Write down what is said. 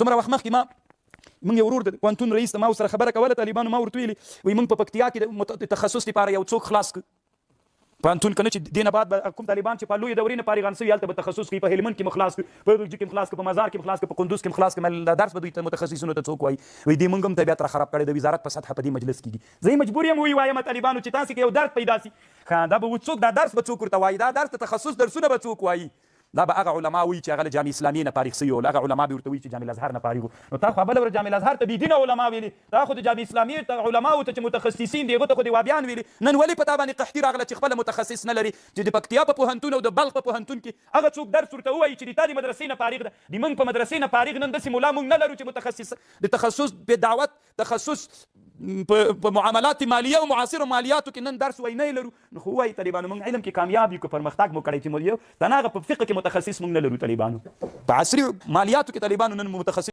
څومره وخت مخکې ما موږ یو ورور د پوهنتون رئیس ته ما ورسره خبره کوله طالبانو ما ورته ویلي وایي موږ په پکتیا کې د تخصص لپاره یو څوک خلاص کړ پوهنتون که نه چې دې نه بعد به کوم طالبان چې په لویې دورې نه فارغان سوي هلته به تخصص کوي په هلمند کې مو خلاص کړو په بلجیک کې مو خلاص کړو په مزار کې مو خلاص کړو په قندوز کې مو خلاص کړو درس به دوی ته متخصصینو ته څوک وایي دې موږ هم طبیعت را خراب کړی د وزارت په سطحه په دې مجلس کېږي زه مجبور یم ووایم طالبانو چې تاسې که یو درد پیدا سي دا به څوک دا درس به څوک ورته وایي دا درس د تخصص درسونه به څوک وایي دا به هغه علما وایي چې هغه له جامع اسلامي نه فارغ سوي هغه علما به ورته وایي چې جامع الازهر نه فارغ وو نو تا خو بله ورځ جامع الازهر ته بېدینه علما ویلي دا خو د جامع اسلامي علماو ته چې متخصصین دي هغو ته خو د وابیان ویلي نن ولې په تا باندې قحطي راغله چې خپله متخصص نه لري چې د پکتیا په پوهنتون او د بلخ په پوهنتون کې هغه څوک درس ورته ووایي چې د تا د مدرسې نه فارغ ده د موږ په مدرسې نه فارغ نن داسې ملا موږ نه لرو چې متخصص د تخصص په دعوت تخصص په معاملات مالیه او معاصرو مالیاتو کې نن درس وای نه لرو نو خو وایي طالبانو موږ علم کې کامیاب یو که پرمختګ مو کړی چې مو یو تنهغه په فقه کې متخصص موږ نه لرو طالبانو په عصري مالیاتو کې طالبانو نن متخصص